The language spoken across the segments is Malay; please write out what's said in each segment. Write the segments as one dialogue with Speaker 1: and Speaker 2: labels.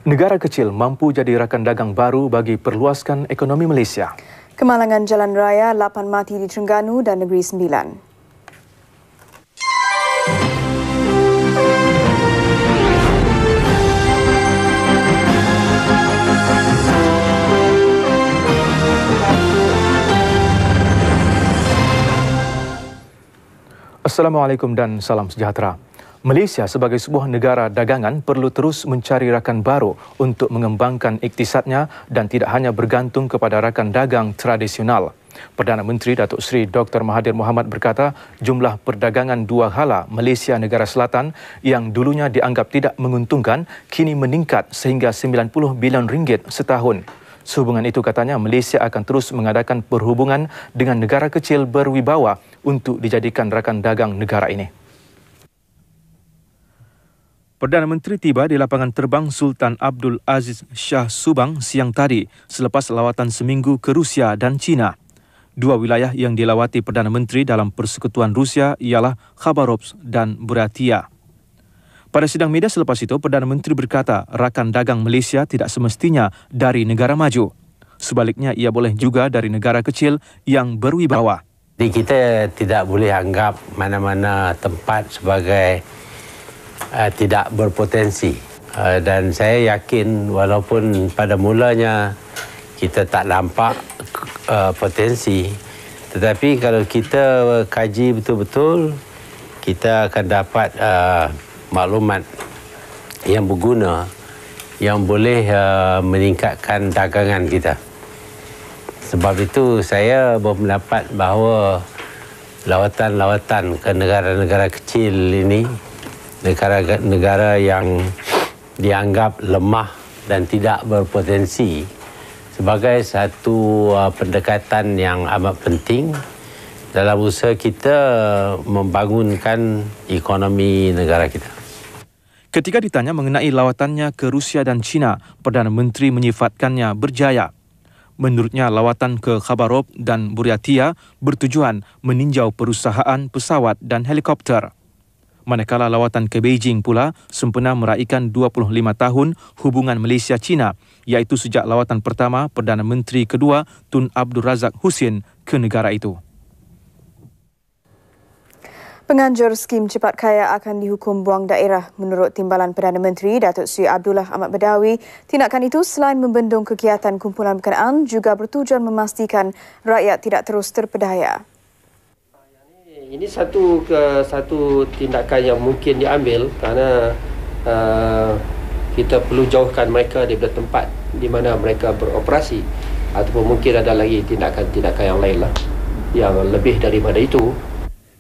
Speaker 1: Negara kecil mampu jadi rakan dagang baru bagi perluaskan ekonomi Malaysia.
Speaker 2: Kemalangan jalan raya, 8 mati di Terengganu dan Negeri Sembilan.
Speaker 1: Assalamualaikum dan salam sejahtera. Malaysia sebagai sebuah negara dagangan perlu terus mencari rakan baru untuk mengembangkan iktisadnya dan tidak hanya bergantung kepada rakan dagang tradisional. Perdana Menteri Datuk Seri Dr. Mahathir Mohamad berkata jumlah perdagangan dua hala Malaysia Negara Selatan yang dulunya dianggap tidak menguntungkan kini meningkat sehingga 90 bilion ringgit setahun. Sehubungan itu katanya Malaysia akan terus mengadakan perhubungan dengan negara kecil berwibawa untuk dijadikan rakan dagang negara ini. Perdana Menteri tiba di lapangan terbang Sultan Abdul Aziz Shah Subang siang tadi selepas lawatan seminggu ke Rusia dan China. Dua wilayah yang dilawati Perdana Menteri dalam persekutuan Rusia ialah Khabarovsk dan Buryatia. Pada sidang media selepas itu, Perdana Menteri berkata rakan dagang Malaysia tidak semestinya dari negara maju. Sebaliknya, ia boleh juga dari negara kecil yang berwibawa.
Speaker 3: Jadi kita tidak boleh anggap mana-mana tempat sebagai tidak berpotensi. Dan saya yakin walaupun pada mulanya kita tak nampak potensi, tetapi kalau kita kaji betul-betul, kita akan dapat maklumat yang berguna yang boleh meningkatkan dagangan kita. Sebab itu saya berpendapat bahawa lawatan-lawatan ke negara-negara kecil ini, negara-negara yang dianggap lemah dan tidak berpotensi, sebagai satu pendekatan yang amat penting dalam usaha kita membangunkan ekonomi negara kita.
Speaker 1: Ketika ditanya mengenai lawatannya ke Rusia dan China, Perdana Menteri menyifatkannya berjaya. Menurutnya, lawatan ke Khabarovsk dan Buryatia bertujuan meninjau perusahaan pesawat dan helikopter. Manakala lawatan ke Beijing pula sempena meraihkan 25 tahun hubungan Malaysia-China, iaitu sejak lawatan pertama Perdana Menteri kedua Tun Abdul Razak Husin ke negara itu.
Speaker 2: Penganjur skim cepat kaya akan dihukum buang daerah menurut Timbalan Perdana Menteri Datuk Seri Abdullah Ahmad Badawi. Tindakan itu selain membendung kegiatan kumpulan berkenaan juga bertujuan memastikan rakyat tidak terus terpedaya.
Speaker 4: Ini satu tindakan yang mungkin diambil kerana kita perlu jauhkan mereka daripada tempat di mana mereka beroperasi, ataupun mungkin ada lagi tindakan-tindakan yang lain lah yang lebih daripada itu.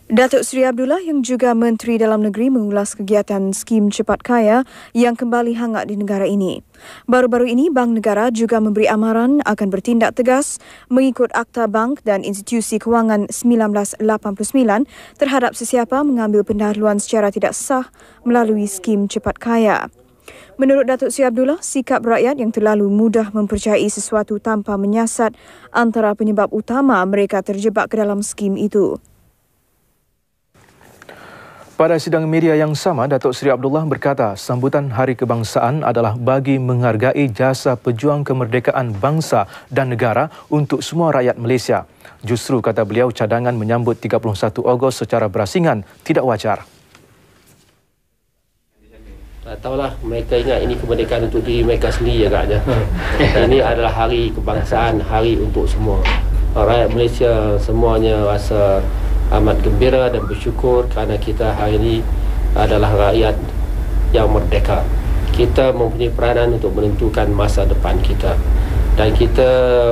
Speaker 2: Datuk Seri Abdullah yang juga Menteri Dalam Negeri mengulas kegiatan skim cepat kaya yang kembali hangat di negara ini. Baru-baru ini Bank Negara juga memberi amaran akan bertindak tegas mengikut Akta Bank dan Institusi Kewangan 1989 terhadap sesiapa mengambil pendahuluan secara tidak sah melalui skim cepat kaya. Menurut Datuk Seri Abdullah, sikap rakyat yang terlalu mudah mempercayai sesuatu tanpa menyiasat antara penyebab utama mereka terjebak ke dalam skim itu.
Speaker 1: Pada sidang media yang sama, Datuk Seri Abdullah berkata sambutan Hari Kebangsaan adalah bagi menghargai jasa pejuang kemerdekaan bangsa dan negara untuk semua rakyat Malaysia. Justru, kata beliau, cadangan menyambut 31 Ogos secara berasingan tidak wajar.
Speaker 4: Tak tahulah, mereka ingat ini kemerdekaan untuk diri mereka sendiri agaknya. Ini adalah hari kebangsaan, hari untuk semua. Rakyat Malaysia semuanya rasa amat gembira dan bersyukur kerana kita hari ini adalah rakyat yang merdeka. Kita mempunyai peranan untuk menentukan masa depan kita. Dan kita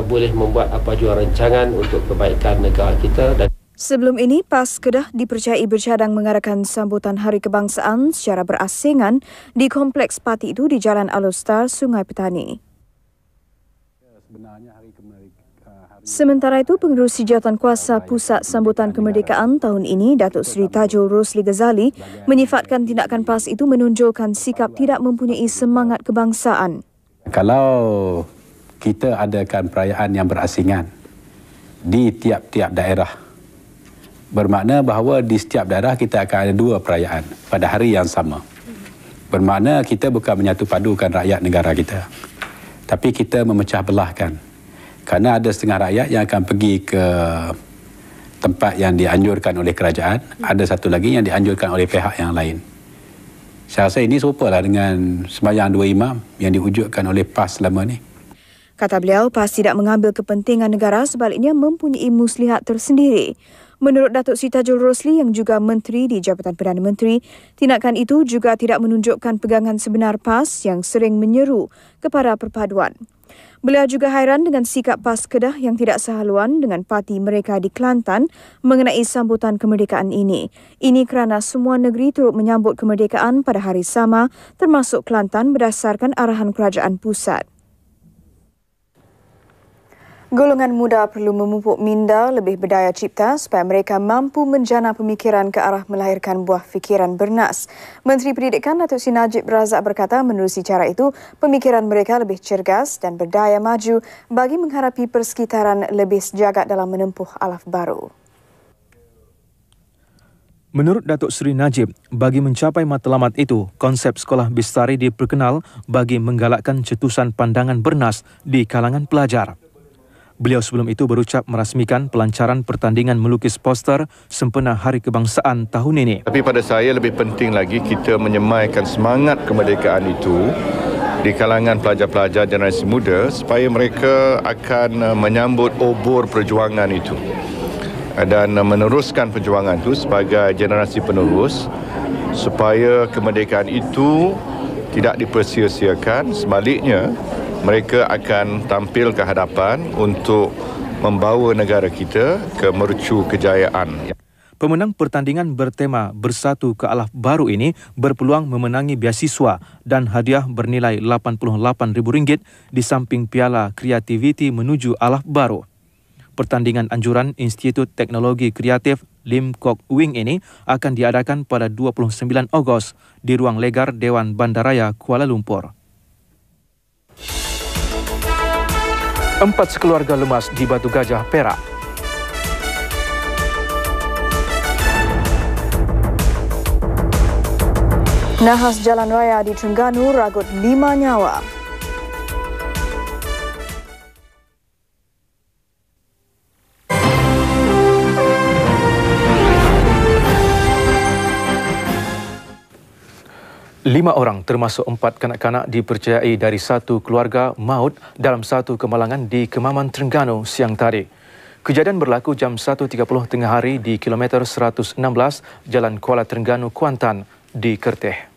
Speaker 4: boleh membuat apa jua rancangan untuk kebaikan negara kita.
Speaker 2: Sebelum ini, PAS Kedah dipercayai bercadang mengadakan sambutan Hari Kebangsaan secara berasingan di kompleks parti itu di Jalan Alostar, Sungai Petani. Sementara itu, Pengerusi Jawatankuasa Pusat Sambutan Kemerdekaan tahun ini, Datuk Seri Tajul Rosli Ghazali, menyifatkan tindakan PAS itu menonjolkan sikap tidak mempunyai semangat kebangsaan.
Speaker 5: Kalau kita adakan perayaan yang berasingan di tiap-tiap daerah, bermakna bahawa di setiap daerah kita akan ada dua perayaan pada hari yang sama. Bermakna kita bukan menyatu padukan rakyat negara kita, tapi kita memecah belahkan. Kerana ada setengah rakyat yang akan pergi ke tempat yang dianjurkan oleh kerajaan, ada satu lagi yang dianjurkan oleh pihak yang lain. Saya rasa ini serupalah dengan sembahyang dua imam yang diwujudkan oleh PAS selama ni.
Speaker 2: Kata beliau, PAS tidak mengambil kepentingan negara, sebaliknya mempunyai muslihat tersendiri. Menurut Datuk Sri Tajul Rosli yang juga Menteri di Jabatan Perdana Menteri, tindakan itu juga tidak menunjukkan pegangan sebenar PAS yang sering menyeru kepada perpaduan. Beliau juga hairan dengan sikap PAS Kedah yang tidak sehaluan dengan parti mereka di Kelantan mengenai sambutan kemerdekaan ini. Ini kerana semua negeri turut menyambut kemerdekaan pada hari sama, termasuk Kelantan berdasarkan arahan kerajaan pusat. Golongan muda perlu memupuk minda lebih berdaya cipta supaya mereka mampu menjana pemikiran ke arah melahirkan buah fikiran bernas. Menteri Pendidikan Datuk Seri Najib Razak berkata menerusi cara itu, pemikiran mereka lebih cergas dan berdaya maju bagi menghadapi persekitaran lebih sejagat dalam menempuh alaf baru.
Speaker 1: Menurut Datuk Seri Najib, bagi mencapai matlamat itu, konsep sekolah Bistari diperkenal bagi menggalakkan cetusan pandangan bernas di kalangan pelajar. Beliau sebelum itu berucap merasmikan pelancaran pertandingan melukis poster sempena Hari Kebangsaan tahun ini.
Speaker 6: Tapi pada saya lebih penting lagi kita menyemaikan semangat kemerdekaan itu di kalangan pelajar-pelajar generasi muda supaya mereka akan menyambut obor perjuangan itu dan meneruskan perjuangan itu sebagai generasi penerus supaya kemerdekaan itu tidak dipersia-siakan, sebaliknya mereka akan tampil ke hadapan untuk membawa negara kita ke mercu kejayaan.
Speaker 1: Pemenang pertandingan bertema Bersatu ke Alaf Baru ini berpeluang memenangi beasiswa dan hadiah bernilai RM88,000 di samping piala kreativiti menuju Alaf Baru. Pertandingan anjuran Institut Teknologi Kreatif Lim Kok Wing ini akan diadakan pada 29 Ogos di Ruang Legar Dewan Bandaraya Kuala Lumpur. 4 sekeluarga lemas di Batu Gajah, Perak.
Speaker 2: Nahas jalan raya di Terengganu ragut 5 nyawa.
Speaker 1: Lima orang termasuk 4 kanak-kanak dipercayai dari satu keluarga maut dalam satu kemalangan di Kemaman, Terengganu siang tadi. Kejadian berlaku jam 1.30 tengah hari di kilometer 116 Jalan Kuala Terengganu, Kuantan di Kerteh.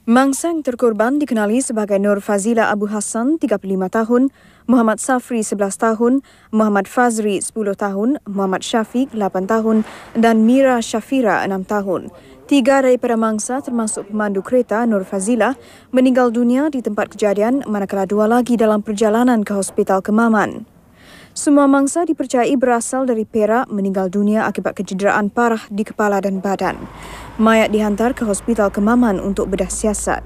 Speaker 2: Mangsa yang terkorban dikenali sebagai Nur Fazila Abu Hassan, 35 tahun, Muhammad Safri, 11 tahun, Muhammad Fazri, 10 tahun, Muhammad Syafiq, 8 tahun dan Mira Syafira, 6 tahun. 3 daripada mangsa termasuk pemandu kereta Nur Fazila meninggal dunia di tempat kejadian, manakala 2 lagi dalam perjalanan ke Hospital Kemaman. Semua mangsa dipercayai berasal dari Perak meninggal dunia akibat kecederaan parah di kepala dan badan. Mayat dihantar ke Hospital Kemaman untuk bedah siasat.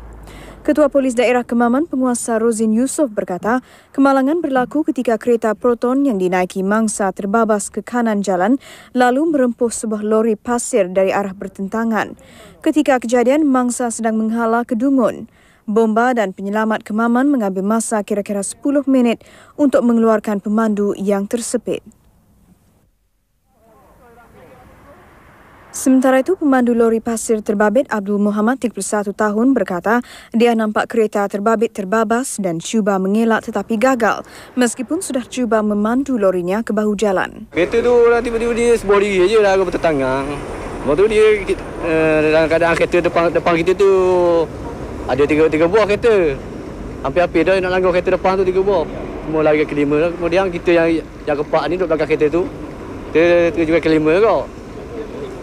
Speaker 2: Ketua Polis Daerah Kemaman, Penguasa Rozin Yusof berkata, kemalangan berlaku ketika kereta Proton yang dinaiki mangsa terbabas ke kanan jalan lalu merempuh sebuah lori pasir dari arah bertentangan. Ketika kejadian, mangsa sedang menghala ke Dungun. Bomba dan penyelamat Kemaman mengambil masa kira-kira 10 minit untuk mengeluarkan pemandu yang tersepit. Sementara itu, pemandu lori pasir terbabit Abdul Muhammad, 31 tahun, berkata dia nampak kereta terbabit terbabas dan cuba mengelak tetapi gagal meskipun sudah cuba memandu lorinya ke bahu jalan.
Speaker 7: Kereta tu tiba-tiba dia sebuah diri je lah bertetangang. Lepas tu dia dalam keadaan kereta depan kita tu ada tiga buah kereta. Hampir-hampir dah nak langgar kereta depan tu 3 buah. Semua lari ke kelima. Kemudian kita yang keempat ni duduk belakang kereta tu. Kita juga kelima kau.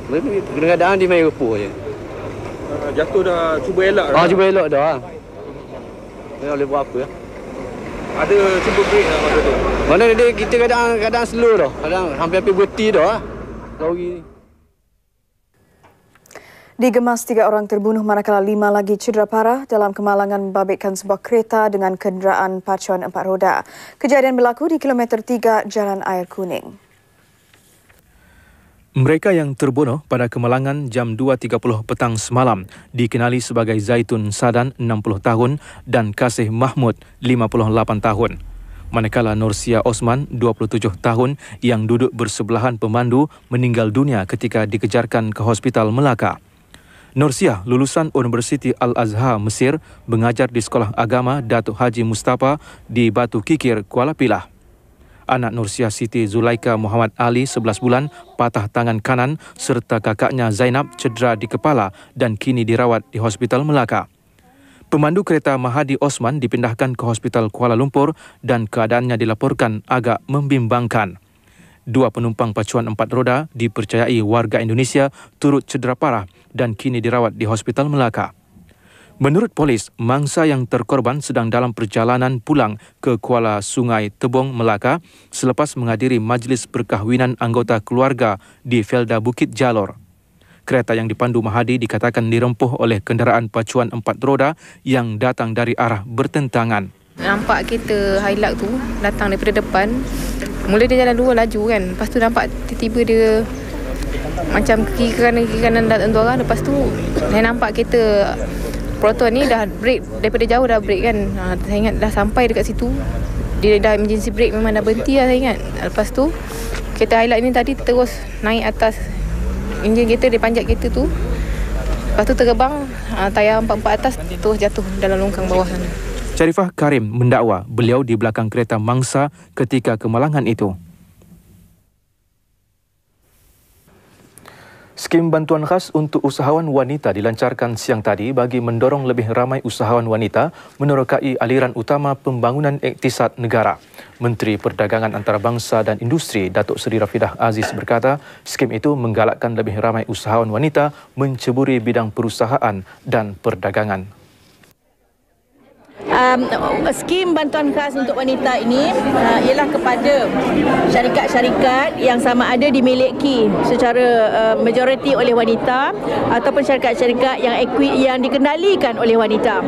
Speaker 7: Dengan keadaan dia main repuh je.
Speaker 8: Jatuh dah cuba elak dah.
Speaker 7: Cuba elak dah. Dia boleh buat apa.
Speaker 8: Ada cuba break lah masa tu.
Speaker 7: Mana dia kita keadaan slow dah. Kadang hampir-hampir berhenti dah. Lori ni.
Speaker 2: Di Gemas, 3 orang terbunuh manakala 5 lagi cedera parah dalam kemalangan membabitkan sebuah kereta dengan kenderaan pacuan 4 roda. Kejadian berlaku di kilometer 3 Jalan Air Kuning.
Speaker 1: Mereka yang terbunuh pada kemalangan jam 2.30 petang semalam dikenali sebagai Zaitun Sadan, 60 tahun dan Kasih Mahmud, 58 tahun. Manakala Nursia Osman, 27 tahun yang duduk bersebelahan pemandu meninggal dunia ketika dikejarkan ke Hospital Melaka. Nursia lulusan Universiti Al-Azhar Mesir, mengajar di Sekolah Agama Datuk Haji Mustafa di Batu Kikir, Kuala Pilah. Anak Nursia Siti Zulaika Muhammad Ali, 11 bulan, patah tangan kanan serta kakaknya Zainab cedera di kepala dan kini dirawat di Hospital Melaka. Pemandu kereta Mahadi Osman dipindahkan ke Hospital Kuala Lumpur dan keadaannya dilaporkan agak membimbangkan. 2 penumpang pacuan 4 roda dipercayai warga Indonesia turut cedera parah dan kini dirawat di Hospital Melaka. Menurut polis, mangsa yang terkorban sedang dalam perjalanan pulang ke Kuala Sungai Tebong, Melaka selepas menghadiri majlis perkahwinan anggota keluarga di Felda Bukit Jalor. Kereta yang dipandu Mahadi dikatakan dirempuh oleh kenderaan pacuan 4 roda yang datang dari arah bertentangan.
Speaker 9: Nampak kereta Hilux tu datang daripada depan. Mula dia jalan dua laju kan. Lepas tu nampak tiba-tiba dia macam kiri kanan datang tu orang. Lepas tu saya nampak kereta Proton ni dah break, daripada jauh dah break kan. Saya ingat dah sampai dekat situ. Dia dah emergency break, memang dah berhenti lah saya ingat. Lepas tu kereta Hilux ni tadi terus naik atas enjin kereta, dia panjat kereta tu. Lepas tu terbang, tayar 4 atas terus jatuh dalam longkang bawah sana.
Speaker 1: Sharifah Karim mendakwa beliau di belakang kereta mangsa ketika kemalangan itu. Skim bantuan khas untuk usahawan wanita dilancarkan siang tadi bagi mendorong lebih ramai usahawan wanita menerokai aliran utama pembangunan iktisad negara. Menteri Perdagangan Antarabangsa dan Industri Datuk Seri Rafidah Aziz berkata, skim itu menggalakkan lebih ramai usahawan wanita menceburi bidang perusahaan dan perdagangan.
Speaker 10: Skim bantuan khas untuk wanita ini ialah kepada syarikat-syarikat yang sama ada dimiliki secara majoriti oleh wanita ataupun syarikat-syarikat yang dikendalikan oleh wanita.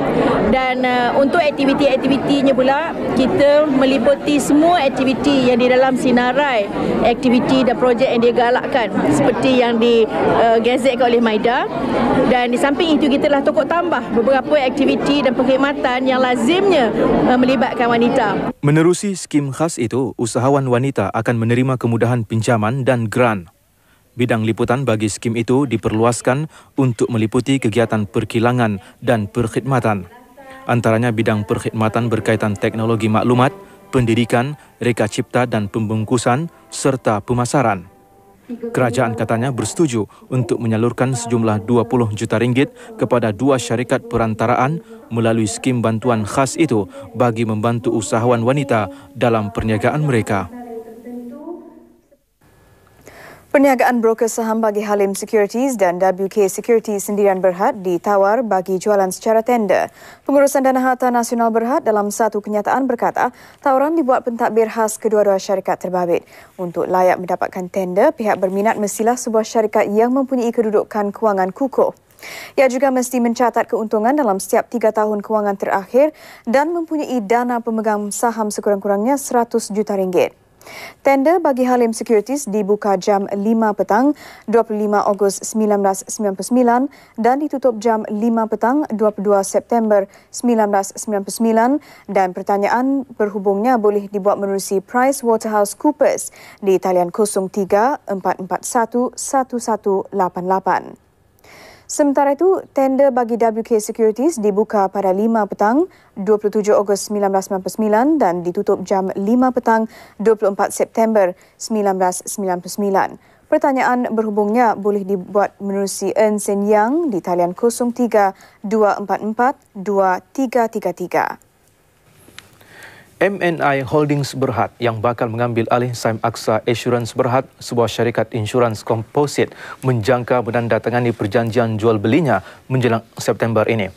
Speaker 10: Dan untuk aktiviti-aktivitinya pula, kita meliputi semua aktiviti yang di dalam sinarai aktiviti dan projek yang digalakkan seperti yang digazetkan oleh Maida. Dan di samping itu, kita telah tokok tambah beberapa aktiviti dan perkhidmatan yang lazimnya melibatkan wanita.
Speaker 1: Menerusi skim khas itu, usahawan wanita akan menerima kemudahan pinjaman dan grant. Bidang liputan bagi skim itu diperluaskan untuk meliputi kegiatan perkilangan dan perkhidmatan. Antaranya bidang perkhidmatan berkaitan teknologi maklumat, pendidikan, reka cipta dan pembungkusan serta pemasaran. Kerajaan katanya bersetuju untuk menyalurkan sejumlah 20 juta ringgit kepada 2 syarikat perantaraan melalui skim bantuan khas itu bagi membantu usahawan wanita dalam perniagaan mereka.
Speaker 2: Perniagaan broker saham bagi Halim Securities dan WK Securities Sendirian Berhad ditawar bagi jualan secara tender. Pengurusan Dana Harta Nasional Berhad dalam satu kenyataan berkata, tawaran dibuat pentadbir khas kedua-dua syarikat terbabit. Untuk layak mendapatkan tender, pihak berminat mestilah sebuah syarikat yang mempunyai kedudukan kewangan kukuh. Ia juga mesti mencatat keuntungan dalam setiap 3 tahun kewangan terakhir dan mempunyai dana pemegang saham sekurang-kurangnya RM100 juta. Tender bagi Halim Securities dibuka jam 5 petang 25 Ogos 1999 dan ditutup jam 5 petang 22 September 1999 dan pertanyaan berhubungnya boleh dibuat menerusi PricewaterhouseCoopers di talian 03 441 1188. Sementara itu, tender bagi WK Securities dibuka pada 5 petang 27 Ogos 1999 dan ditutup jam 5 petang 24 September 1999. Pertanyaan berhubungnya boleh dibuat menerusi Ernst & Young di talian 03 244 2333.
Speaker 1: MNI Holdings Berhad yang bakal mengambil alih saham Aksa Assurance Berhad, sebuah syarikat insurans komposit, menjangka menandatangani perjanjian jual belinya menjelang September ini.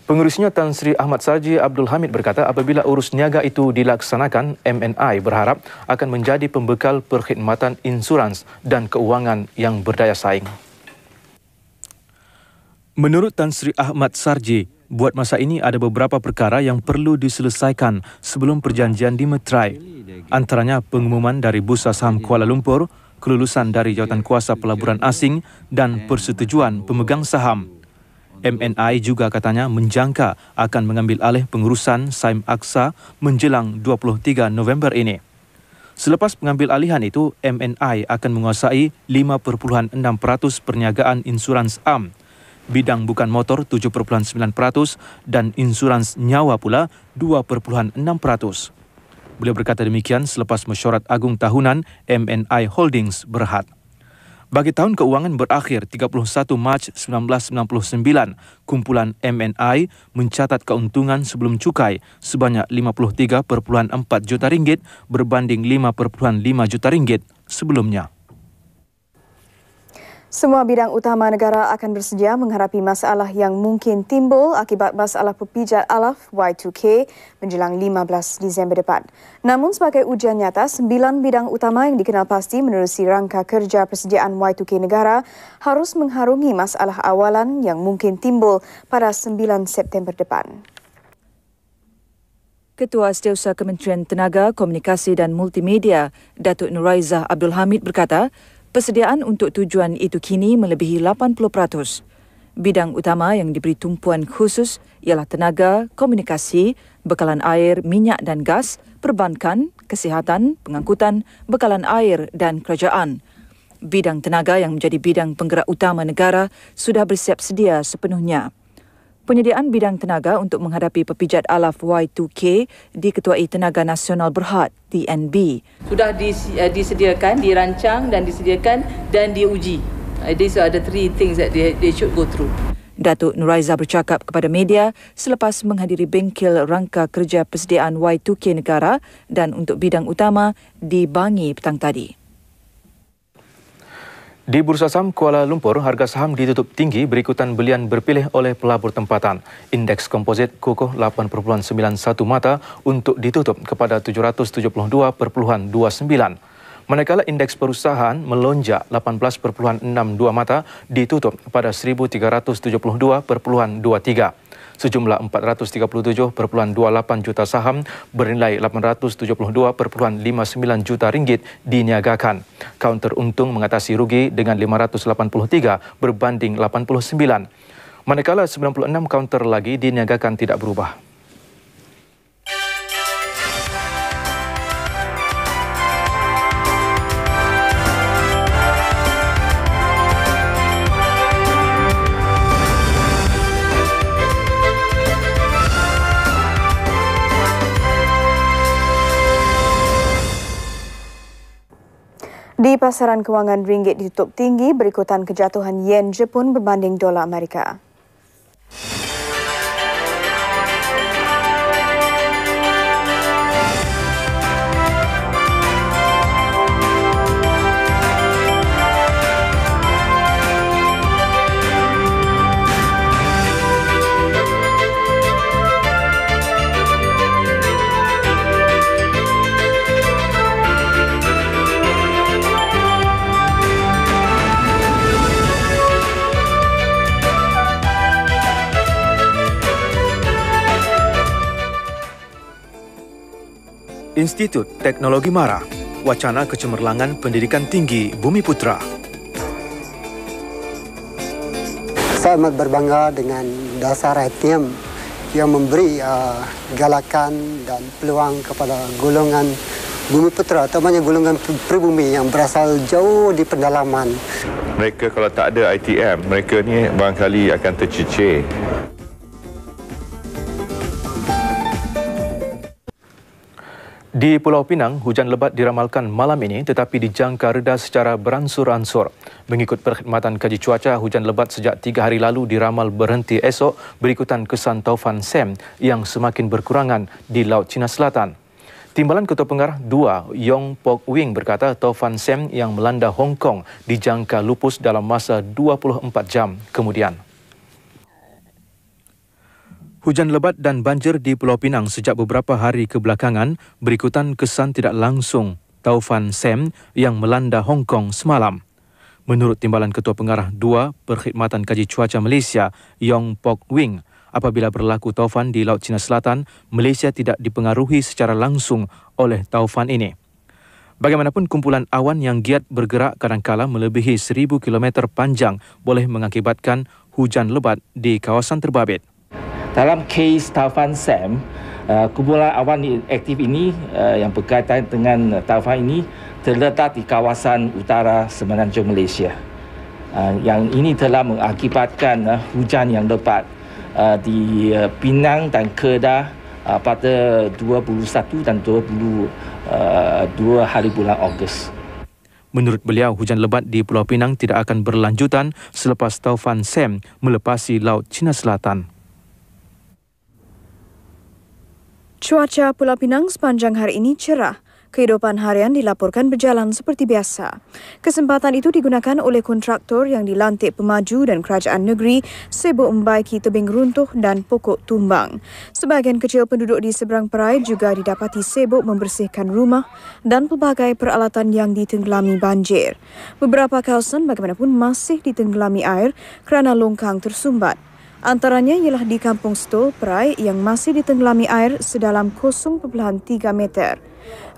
Speaker 1: Pengurusnya Tan Sri Ahmad Sarji Abdul Hamid berkata apabila urus niaga itu dilaksanakan, MNI berharap akan menjadi pembekal perkhidmatan insurans dan keuangan yang berdaya saing. Menurut Tan Sri Ahmad Sarji, buat masa ini ada beberapa perkara yang perlu diselesaikan sebelum perjanjian dimeterai. Antaranya pengumuman dari Bursa Saham Kuala Lumpur, kelulusan dari jawatankuasa pelaburan asing dan persetujuan pemegang saham. MNI juga katanya menjangka akan mengambil alih pengurusan Saim Aqsa menjelang 23 November ini. Selepas pengambil alihan itu, MNI akan menguasai 5.6% perniagaan insurans am, bidang bukan motor 7.9% dan insurans nyawa pula 2.6%. Beliau berkata demikian selepas mesyuarat agung tahunan MNI Holdings Berhad. Bagi tahun keuangan berakhir 31 Mac 1999, kumpulan MNI mencatat keuntungan sebelum cukai sebanyak 53.4 juta ringgit berbanding 5.5 juta ringgit sebelumnya.
Speaker 2: Semua bidang utama negara akan bersedia menghadapi masalah yang mungkin timbul akibat masalah pepijat alaf Y2K menjelang 15 Disember depan. Namun sebagai ujian nyata, 9 bidang utama yang dikenal pasti menerusi rangka kerja persediaan Y2K negara harus mengharungi masalah awalan yang mungkin timbul pada 9 September depan.
Speaker 11: Ketua Setiausaha Kementerian Tenaga, Komunikasi dan Multimedia, Datuk Nuraizah Abdul Hamid berkata, persediaan untuk tujuan itu kini melebihi 80%. Bidang utama yang diberi tumpuan khusus ialah tenaga, komunikasi, bekalan air, minyak dan gas, perbankan, kesihatan, pengangkutan, bekalan air dan kerajaan. Bidang tenaga yang menjadi bidang penggerak utama negara sudah bersiap sedia sepenuhnya. Penyediaan bidang tenaga untuk menghadapi pepijat alaf Y2K diketuai Tenaga Nasional Berhad, TNB.
Speaker 10: Sudah disediakan, dirancang dan disediakan dan diuji. These are the 3 things that they should go through.
Speaker 11: Datuk Nuraizah bercakap kepada media selepas menghadiri bengkel rangka kerja persediaan Y2K negara dan untuk bidang utama di Bangi petang tadi.
Speaker 1: Di Bursa Saham Kuala Lumpur, harga saham ditutup tinggi berikutan belian berpilih oleh pelabur tempatan. Indeks komposit kukuh 8.91 mata untuk ditutup kepada 772.29. Manakala indeks perusahaan melonjak 18.62 mata ditutup pada 1372.23. Sejumlah 437.28 juta saham bernilai 872.59 juta ringgit diniagakan. Kaunter untung mengatasi rugi dengan 583 berbanding 89. Manakala 96 kaunter lagi diniagakan tidak berubah.
Speaker 2: Di pasaran kewangan ringgit ditutup tinggi berikutan kejatuhan yen Jepun berbanding dolar Amerika.
Speaker 1: Institut Teknologi MARA, wacana kecemerlangan pendidikan tinggi Bumiputra.
Speaker 12: Saya amat berbangga dengan dasar ITM yang memberi galakan dan peluang kepada golongan Bumiputra, terutamanya golongan pribumi yang berasal jauh di pedalaman.
Speaker 6: Mereka kalau tak ada ITM, mereka ni barangkali akan tercicir.
Speaker 1: Di Pulau Pinang, hujan lebat diramalkan malam ini tetapi dijangka reda secara beransur-ansur. Mengikut Perkhidmatan Kaji Cuaca, hujan lebat sejak 3 hari lalu diramal berhenti esok berikutan kesan taufan Sam yang semakin berkurangan di Laut Cina Selatan. Timbalan Ketua Pengarah 2, Yong Pok Wing berkata taufan Sam yang melanda Hong Kong dijangka lupus dalam masa 24 jam kemudian. Hujan lebat dan banjir di Pulau Pinang sejak beberapa hari kebelakangan berikutan kesan tidak langsung taufan Sam yang melanda Hong Kong semalam. Menurut Timbalan Ketua Pengarah 2 Perkhidmatan Kaji Cuaca Malaysia, Yong Pok Wing, apabila berlaku taufan di Laut Cina Selatan, Malaysia tidak dipengaruhi secara langsung oleh taufan ini. Bagaimanapun, kumpulan awan yang giat bergerak kadangkala melebihi 1,000 km panjang boleh mengakibatkan hujan lebat di kawasan terbabit.
Speaker 13: Dalam kes taufan Sam, kumpulan awan aktif ini yang berkaitan dengan taufan ini terletak di kawasan utara semenanjung Malaysia. Yang ini telah mengakibatkan hujan yang lebat di Penang dan Kedah pada 21 dan 22 hari bulan Ogos.
Speaker 1: Menurut beliau, hujan lebat di Pulau Pinang tidak akan berlanjutan selepas taufan Sam melepasi Laut Cina Selatan.
Speaker 2: Cuaca Pulau Pinang sepanjang hari ini cerah. Kehidupan harian dilaporkan berjalan seperti biasa. Kesempatan itu digunakan oleh kontraktor yang dilantik pemaju dan kerajaan negeri sibuk membaiki tebing runtuh dan pokok tumbang. Sebahagian kecil penduduk di seberang perai juga didapati sibuk membersihkan rumah dan pelbagai peralatan yang ditenggelami banjir. Beberapa kawasan bagaimanapun masih ditenggelami air kerana longkang tersumbat. Antaranya ialah di Kampung Stol, Perai yang masih ditenggelami air sedalam 0.3 meter.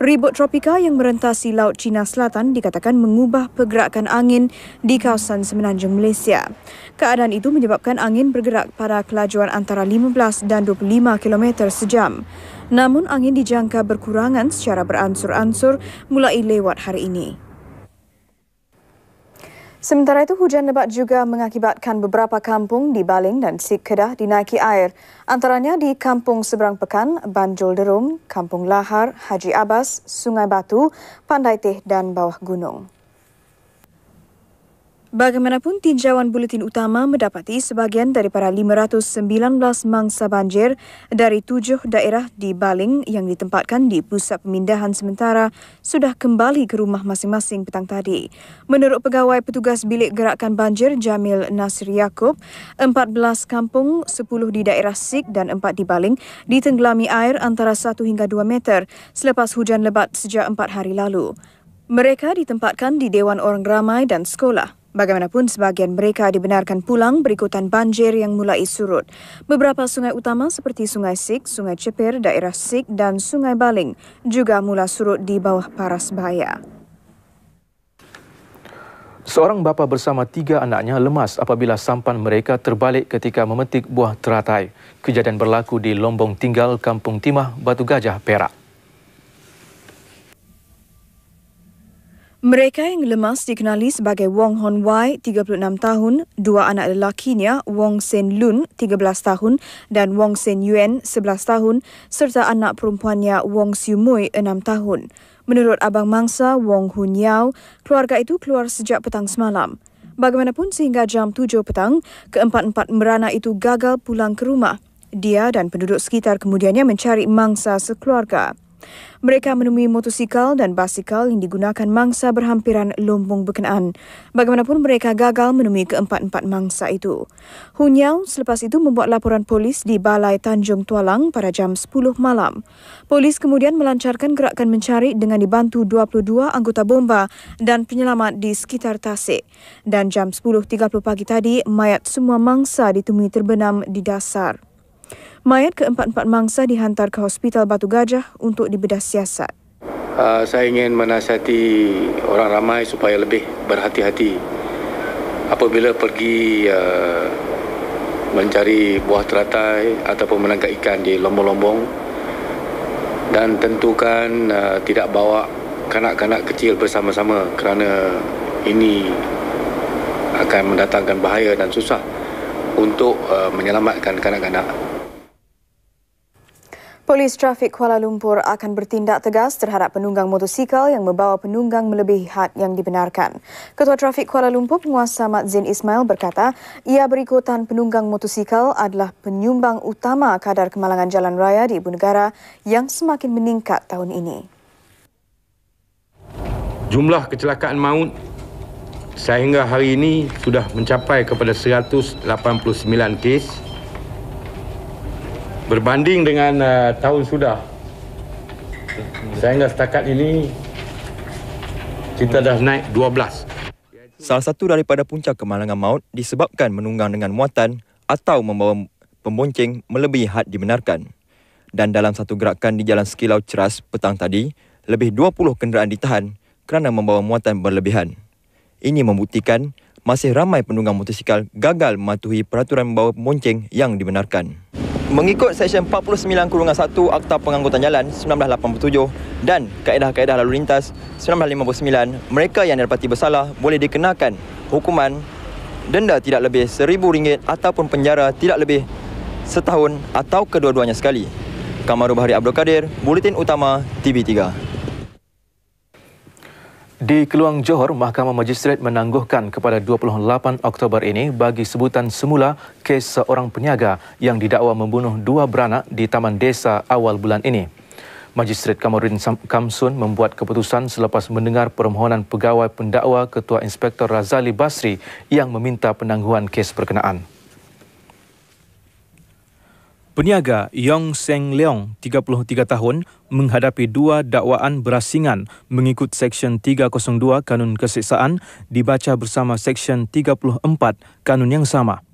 Speaker 2: Ribut tropika yang merentasi Laut Cina Selatan dikatakan mengubah pergerakan angin di kawasan semenanjung Malaysia. Keadaan itu menyebabkan angin bergerak pada kelajuan antara 15 dan 25 km sejam. Namun angin dijangka berkurangan secara beransur-ansur mulai lewat hari ini. Sementara itu, hujan lebat juga mengakibatkan beberapa kampung di Baling dan Sik Kedah dinaiki air. Antaranya di Kampung Seberang Pekan, Banjul Derum, Kampung Lahar, Haji Abbas, Sungai Batu, Pandai Teh dan Bawah Gunung. Bagaimanapun, tinjauan buletin utama mendapati sebahagian daripada 519 mangsa banjir dari 7 daerah di Baling yang ditempatkan di pusat pemindahan sementara sudah kembali ke rumah masing-masing petang tadi. Menurut pegawai petugas bilik gerakan banjir Jamil Nasir Yaakob, 14 kampung, 10 di daerah Sik dan 4 di Baling ditenggelami air antara 1 hingga 2 meter selepas hujan lebat sejak 4 hari lalu. Mereka ditempatkan di Dewan Orang Ramai dan sekolah. Bagaimanapun, sebahagian mereka dibenarkan pulang berikutan banjir yang mulai surut. Beberapa sungai utama seperti Sungai Sik, Sungai Cepir, daerah Sik dan Sungai Baling juga mula surut di bawah paras bahaya.
Speaker 1: Seorang bapa bersama 3 anaknya lemas apabila sampan mereka terbalik ketika memetik buah teratai. Kejadian berlaku di Lombong Tinggal, Kampung Timah, Batu Gajah, Perak.
Speaker 2: Mereka yang lemas dikenali sebagai Wong Hon Wai, 36 tahun, 2 anak lelakinya, Wong Sen Lun, 13 tahun dan Wong Sen Yuen, 11 tahun, serta anak perempuannya Wong Siu Mui, 6 tahun. Menurut abang mangsa, Wong Hun Yao, keluarga itu keluar sejak petang semalam. Bagaimanapun, sehingga jam 7 petang, keempat-empat beranak itu gagal pulang ke rumah. Dia dan penduduk sekitar kemudiannya mencari mangsa sekeluarga. Mereka menemui motosikal dan basikal yang digunakan mangsa berhampiran lumbung berkenaan. Bagaimanapun, mereka gagal menemui keempat-empat mangsa itu. Hun Yao selepas itu membuat laporan polis di Balai Tanjung Tualang pada jam 10 malam. Polis kemudian melancarkan gerakan mencari dengan dibantu 22 anggota bomba dan penyelamat di sekitar Tasik. Dan jam 10.30 pagi tadi, mayat semua mangsa ditemui terbenam di dasar. Mayat keempat-empat mangsa dihantar ke Hospital Batu Gajah untuk dibedah siasat.
Speaker 14: Saya ingin menasihati orang ramai supaya lebih berhati-hati apabila pergi mencari buah teratai ataupun menangkap ikan di lombong-lombong, dan tentukan tidak bawa kanak-kanak kecil bersama-sama kerana ini akan mendatangkan bahaya dan susah untuk menyelamatkan kanak-kanak.
Speaker 2: Polis trafik Kuala Lumpur akan bertindak tegas terhadap penunggang motosikal yang membawa penunggang melebihi had yang dibenarkan. Ketua Trafik Kuala Lumpur, Penguasa Mat Zain Ismail berkata, ia berikutan penunggang motosikal adalah penyumbang utama kadar kemalangan jalan raya di Ibu Negara yang semakin meningkat tahun ini.
Speaker 15: Jumlah kecelakaan maut sehingga hari ini sudah mencapai kepada 189 kes. Berbanding dengan tahun sudah, sehingga setakat ini kita dah naik 12.
Speaker 16: Salah satu daripada punca kemalangan maut disebabkan menunggang dengan muatan atau membawa pembonceng melebihi had dibenarkan. Dan dalam satu gerakan di Jalan Sekilau Ceras petang tadi, lebih 20 kenderaan ditahan kerana membawa muatan berlebihan. Ini membuktikan masih ramai penunggang motosikal gagal mematuhi peraturan membawa pemonceng yang dibenarkan. Mengikut Seksyen 49-1 Akta Pengangkutan Jalan 1987 dan Kaedah-Kaedah Lalu Lintas 1959, mereka yang didapati bersalah boleh dikenakan hukuman denda tidak lebih RM1,000 ataupun penjara tidak lebih setahun atau kedua-duanya sekali. Kamarul Bahari Abdul Kadir, Buletin Utama TV3.
Speaker 1: Di Keluang Johor, Mahkamah Magistrate menangguhkan kepada 28 Oktober ini bagi sebutan semula kes seorang peniaga yang didakwa membunuh 2 beranak di Taman Desa awal bulan ini. Magistrate Kamarudin Kamsun membuat keputusan selepas mendengar permohonan pegawai pendakwa Ketua Inspektor Razali Basri yang meminta penangguhan kes berkenaan. Peniaga Yong Seng Leong, 33 tahun, menghadapi 2 dakwaan berasingan mengikut Seksyen 302 Kanun Keseksaan dibaca bersama Seksyen 34 Kanun yang sama.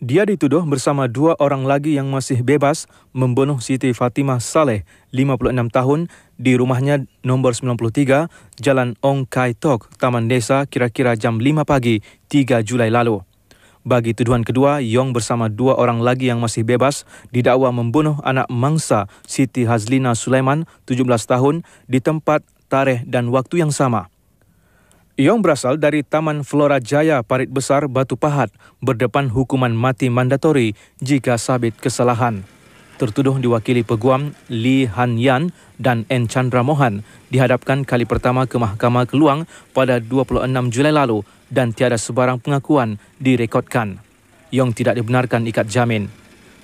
Speaker 1: Dia dituduh bersama 2 orang lagi yang masih bebas membunuh Siti Fatimah Saleh, 56 tahun, di rumahnya nombor 93, Jalan Ong Kai Tok, Taman Desa kira-kira jam 5 pagi 3 Julai lalu. Bagi tuduhan kedua, Yong bersama 2 orang lagi yang masih bebas didakwa membunuh anak mangsa Siti Hazlina Sulaiman, 17 tahun, di tempat, tarikh dan waktu yang sama. Yong berasal dari Taman Flora Jaya Parit Besar Batu Pahat, berdepan hukuman mati mandatori jika sabit kesalahan. Tertuduh diwakili peguam Lee Han Yan dan N. Chandra Mohan dihadapkan kali pertama ke Mahkamah Keluang pada 26 Julai lalu dan tiada sebarang pengakuan direkodkan. Yong tidak dibenarkan ikat jamin.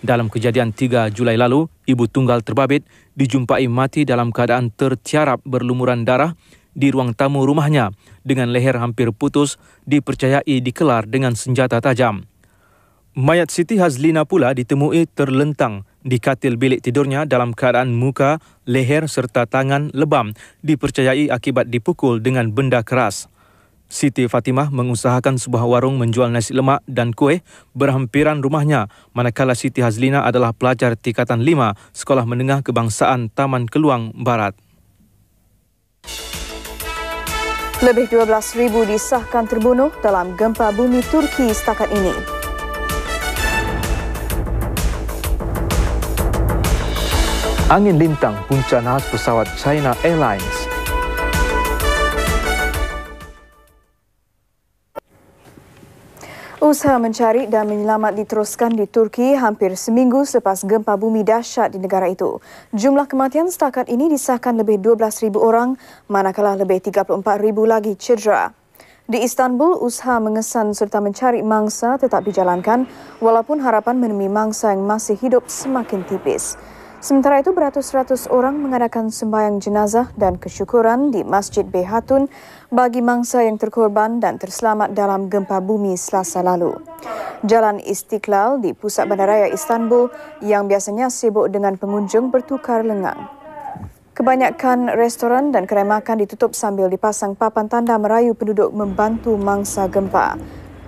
Speaker 1: Dalam kejadian 3 Julai lalu, ibu tunggal terbabit dijumpai mati dalam keadaan tertiarap berlumuran darah di ruang tamu rumahnya dengan leher hampir putus dipercayai dikelar dengan senjata tajam. Mayat Siti Hazlina pula ditemui terlentang di katil bilik tidurnya dalam keadaan muka, leher serta tangan lebam dipercayai akibat dipukul dengan benda keras. Siti Fatimah mengusahakan sebuah warung menjual nasi lemak dan kuih berhampiran rumahnya, manakala Siti Hazlina adalah pelajar tingkatan 5 Sekolah Menengah Kebangsaan Taman Keluang Barat.
Speaker 2: Lebih 12,000 disahkan terbunuh dalam gempa bumi Turki setakat ini.
Speaker 1: Angin lintang punca nahas pesawat China Airlines.
Speaker 2: Usaha mencari dan menyelamat diteruskan di Turki hampir seminggu selepas gempa bumi dahsyat di negara itu. Jumlah kematian setakat ini disahkan lebih 12,000 orang, manakala lebih 34,000 lagi cedera. Di Istanbul, usaha mengesan serta mencari mangsa tetap dijalankan walaupun harapan menemui mangsa yang masih hidup semakin tipis. Sementara itu, beratus-ratus orang mengadakan sembahyang jenazah dan kesyukuran di Masjid Beyhatun bagi mangsa yang terkorban dan terselamat dalam gempa bumi Selasa lalu. Jalan Istiqlal di pusat bandaraya Istanbul yang biasanya sibuk dengan pengunjung bertukar lengang. Kebanyakan restoran dan kedai makan ditutup sambil dipasang papan tanda merayu penduduk membantu mangsa gempa.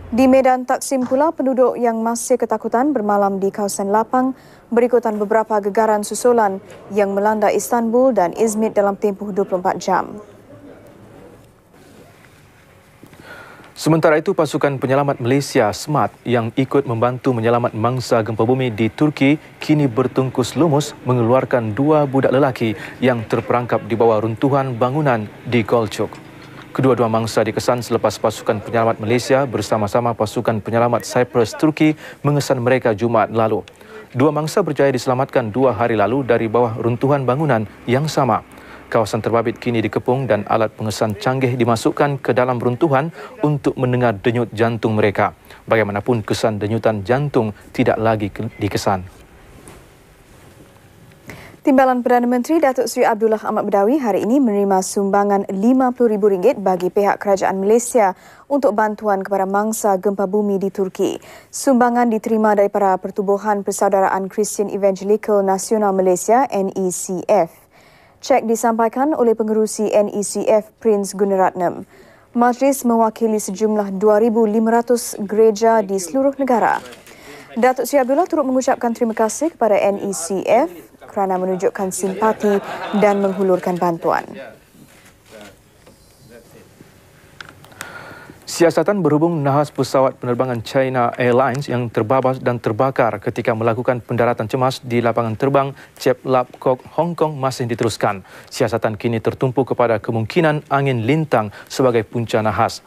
Speaker 2: Di Medan Taksim pula, penduduk yang masih ketakutan bermalam di kawasan lapang berikutan beberapa gegaran susulan yang melanda Istanbul dan Izmit dalam tempoh 24 jam.
Speaker 1: Sementara itu, pasukan penyelamat Malaysia SMART yang ikut membantu menyelamat mangsa gempa bumi di Turki kini bertungkus lumus mengeluarkan 2 budak lelaki yang terperangkap di bawah runtuhan bangunan di Golcuk. Kedua-dua mangsa dikesan selepas pasukan penyelamat Malaysia bersama-sama pasukan penyelamat Cyprus Turki mengesan mereka Jumaat lalu. 2 mangsa berjaya diselamatkan 2 hari lalu dari bawah runtuhan bangunan yang sama. Kawasan terbabit kini dikepung dan alat pengesan canggih dimasukkan ke dalam runtuhan untuk mendengar denyut jantung mereka. Bagaimanapun, kesan denyutan jantung tidak lagi dikesan.
Speaker 2: Timbalan Perdana Menteri Datuk Seri Abdullah Ahmad Badawi hari ini menerima sumbangan RM50,000 bagi pihak kerajaan Malaysia untuk bantuan kepada mangsa gempa bumi di Turki. Sumbangan diterima daripada Pertubuhan Persaudaraan Kristian Evangelical Nasional Malaysia NECF. Cek disampaikan oleh pengerusi NECF Prince Gunaratnam. Majlis mewakili sejumlah 2,500 gereja di seluruh negara. Datuk Seri Abdullah turut mengucapkan terima kasih kepada NECF kerana menunjukkan simpati dan menghulurkan bantuan.
Speaker 1: Siasatan berhubung nahas pesawat penerbangan China Airlines yang terbabas dan terbakar ketika melakukan pendaratan cemas di lapangan terbang Chek Lap Kok, Hong Kong masih diteruskan. Siasatan kini tertumpu kepada kemungkinan angin lintang sebagai punca nahas.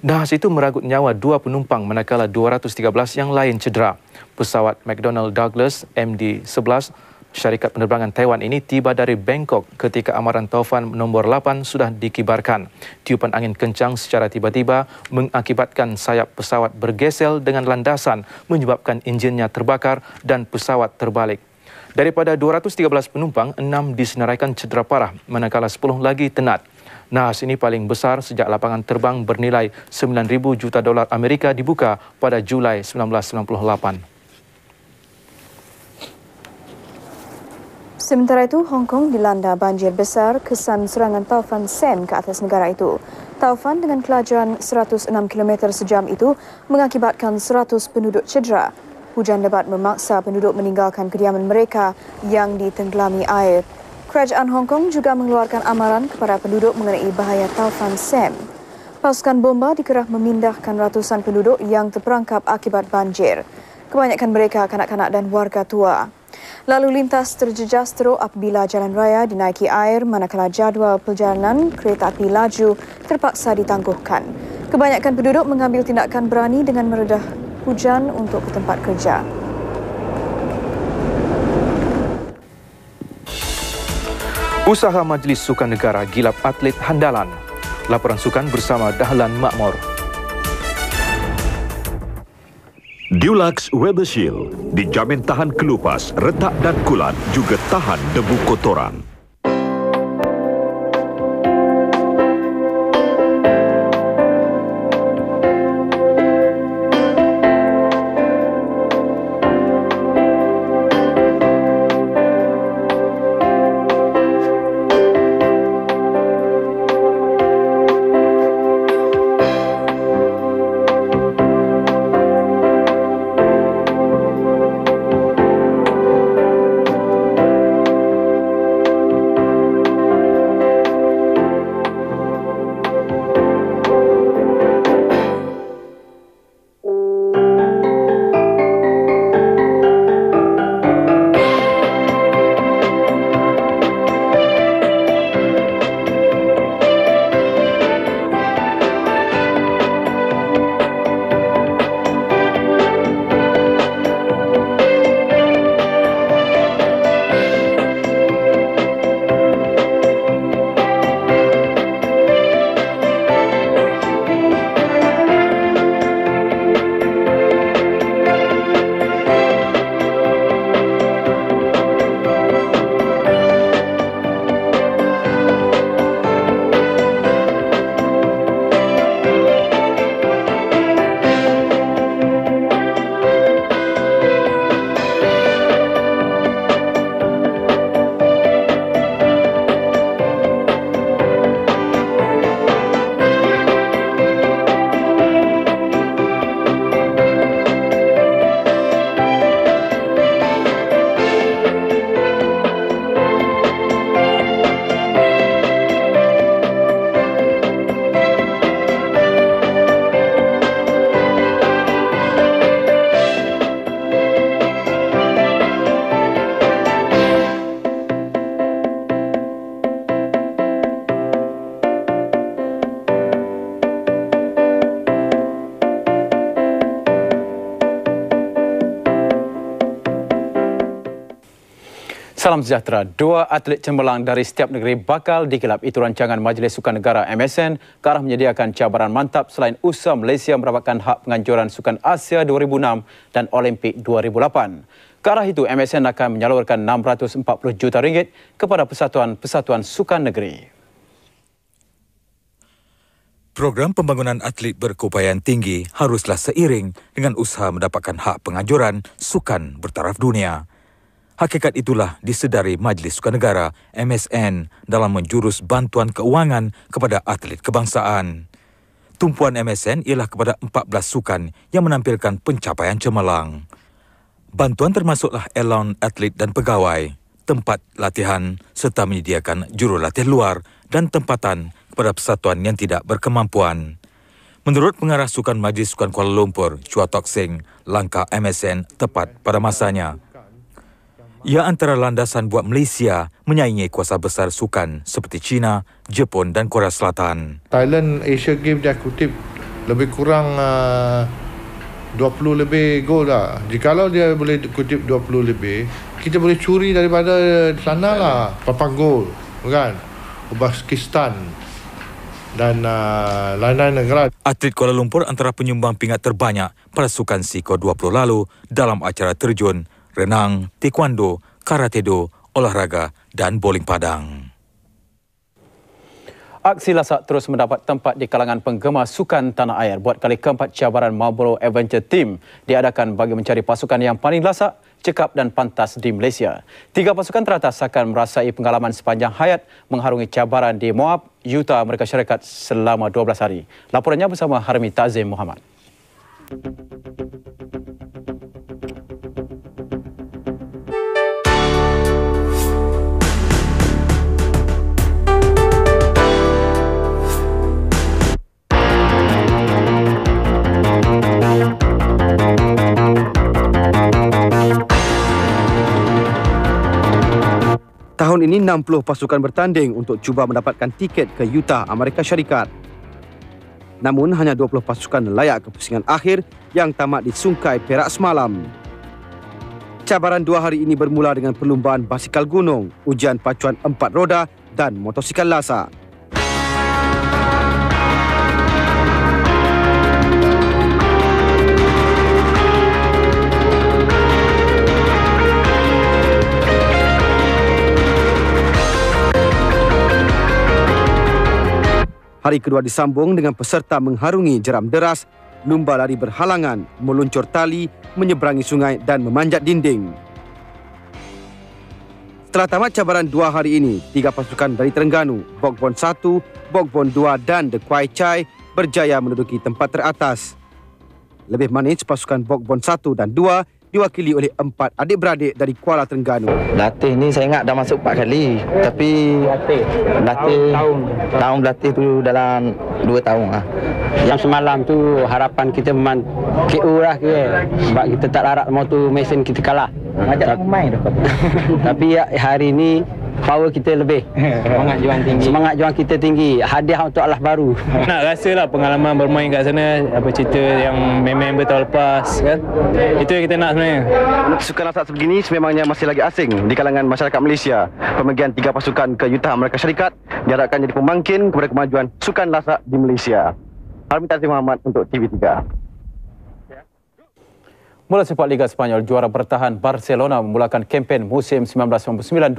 Speaker 1: Nahas itu meragut nyawa 2 penumpang manakala 213 yang lain cedera. Pesawat McDonnell Douglas MD-11 syarikat penerbangan Taiwan ini tiba dari Bangkok ketika amaran taufan nombor 8 sudah dikibarkan. Tiupan angin kencang secara tiba-tiba mengakibatkan sayap pesawat bergesel dengan landasan menyebabkan enjinnya terbakar dan pesawat terbalik. Daripada 213 penumpang, 6 disenaraikan cedera parah manakala 10 lagi tenat. Nahas ini paling besar sejak lapangan terbang bernilai 9,000 juta dolar Amerika dibuka pada Julai 1998.
Speaker 2: Sementara itu, Hong Kong dilanda banjir besar kesan serangan taufan Sam ke atas negara itu. Taufan dengan kelajuan 106 km sejam itu mengakibatkan 100 penduduk cedera. Hujan lebat memaksa penduduk meninggalkan kediaman mereka yang ditenggelami air. Kerajaan Hong Kong juga mengeluarkan amaran kepada penduduk mengenai bahaya taufan Sam. Pasukan bomba dikerah memindahkan ratusan penduduk yang terperangkap akibat banjir. Kebanyakan mereka kanak-kanak dan warga tua. Lalu lintas terjejas teruk apabila jalan raya dinaiki air manakala jadual perjalanan kereta api laju terpaksa ditangguhkan. Kebanyakan penduduk mengambil tindakan berani dengan meredah hujan untuk ke tempat kerja.
Speaker 1: Usaha Majlis Sukan Negara gilap atlet handalan. Laporan sukan bersama Dahlan Makmur.
Speaker 17: Dulux Weather Shield dijamin tahan kelupas, retak dan kulat, juga tahan debu kotoran.
Speaker 18: Salam sejahtera. 2 atlet cemerlang dari setiap negeri bakal digelar. Itu rancangan Majlis Sukan Negara MSN ke arah menyediakan cabaran mantap selain usaha Malaysia mendapatkan hak penganjuran Sukan Asia 2006 dan Olimpik 2008. Ke arah itu, MSN akan menyalurkan RM640 juta kepada persatuan-persatuan sukan negeri.
Speaker 19: Program pembangunan atlet berkeupayaan tinggi haruslah seiring dengan usaha mendapatkan hak penganjuran sukan bertaraf dunia. Hakikat itulah disedari Majlis Sukan Negara MSN dalam menjurus bantuan keuangan kepada atlet kebangsaan. Tumpuan MSN ialah kepada 14 sukan yang menampilkan pencapaian cemerlang. Bantuan termasuklah elon atlet dan pegawai, tempat latihan serta menyediakan juru latihan luar dan tempatan kepada persatuan yang tidak berkemampuan. Menurut pengarah Sukan Majlis Sukan Kuala Lumpur, Chua Tok Seng, langkah MSN tepat pada masanya. Ia antara landasan buat Malaysia menyaingi kuasa besar sukan seperti China, Jepun dan Korea Selatan.
Speaker 20: Thailand Asia Games dia kutip lebih kurang 20 lebih gol dah. Jikalau dia boleh kutip 20 lebih, kita boleh curi daripada sana lah. Papan gol, kan? Uzbekistan dan lain-lain negara.
Speaker 19: Atlet Kuala Lumpur antara penyumbang pingat terbanyak pada Sukan SEA Ke-20 lalu dalam acara terjun, renang, taekwondo, karate-do, olahraga dan bowling padang.
Speaker 18: Aksi lasak terus mendapat tempat di kalangan penggemar sukan tanah air. Buat kali keempat, cabaran Marlborough Adventure Team diadakan bagi mencari pasukan yang paling lasak, cekap dan pantas di Malaysia. 3 pasukan teratas akan merasai pengalaman sepanjang hayat mengharungi cabaran di Moab, Utah, Amerika Syarikat selama 12 hari. Laporannya bersama Harmi Tazim Muhammad.
Speaker 21: Tahun ini 60 pasukan bertanding untuk cuba mendapatkan tiket ke Utah, Amerika Syarikat. Namun hanya 20 pasukan layak ke pusingan akhir yang tamat di Sungai Perak semalam. Cabaran 2 hari ini bermula dengan perlumbaan basikal gunung, ujian pacuan 4 roda dan motosikal lasak. Hari kedua disambung dengan peserta mengharungi jeram deras, lumba lari berhalangan, meluncur tali, menyeberangi sungai dan memanjat dinding. Setelah tamat cabaran 2 hari ini, 3 pasukan dari Terengganu, Bokbon 1, Bokbon 2 dan The Kwai Chai berjaya menduduki tempat teratas. Lebih manis pasukan Bokbon 1 dan 2 diwakili oleh 4 adik-beradik dari Kuala Terengganu.
Speaker 22: Latih ni saya ingat dah masuk 4 kali. Tapi tahun berlatih tu dalam 2 tahun lah.
Speaker 23: Yang semalam tu harapan kita memang KO lah kira. Sebab kita tak larat motor mesin kita kalah.
Speaker 22: Ajak pemain tu.
Speaker 23: Tapi hari ni power kita lebih.
Speaker 22: Semangat juang tinggi.
Speaker 23: Semangat juang kita tinggi. Hadiah untuk Allah baru.
Speaker 24: Nak rasalah pengalaman bermain kat sana, apa cerita yang member tahun lepas kan. Itu yang kita nak sebenarnya.
Speaker 21: Sukan lasak sebegini sememangnya masih lagi asing di kalangan masyarakat Malaysia. Pemergian 3 pasukan ke Utah, Amerika Syarikat diharapkan jadi pembangkit kepada kemajuan sukan lasak di Malaysia. Harmi Tazim Muhammad untuk TV3.
Speaker 18: Mula sepak Liga Sepanyol, juara bertahan Barcelona memulakan kempen musim 1999-2000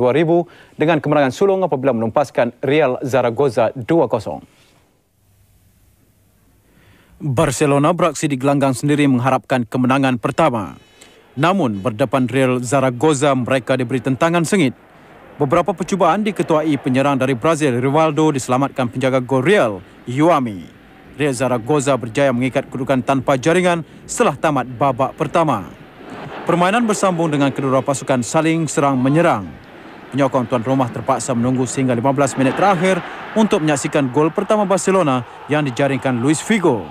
Speaker 18: dengan kemenangan sulung apabila menumpaskan Real Zaragoza 2-0. Barcelona beraksi di gelanggang sendiri mengharapkan kemenangan pertama. Namun berdepan Real Zaragoza mereka diberi tentangan sengit. Beberapa percubaan diketuai penyerang dari Brazil Rivaldo diselamatkan penjaga gol Real Yuami. Real Zaragoza berjaya mengikat kedudukan tanpa jaringan setelah tamat babak pertama. Permainan bersambung dengan kedua pasukan saling serang menyerang. Penyokong tuan rumah terpaksa menunggu sehingga 15 minit terakhir untuk menyaksikan gol pertama Barcelona yang dijaringkan Luis Figo.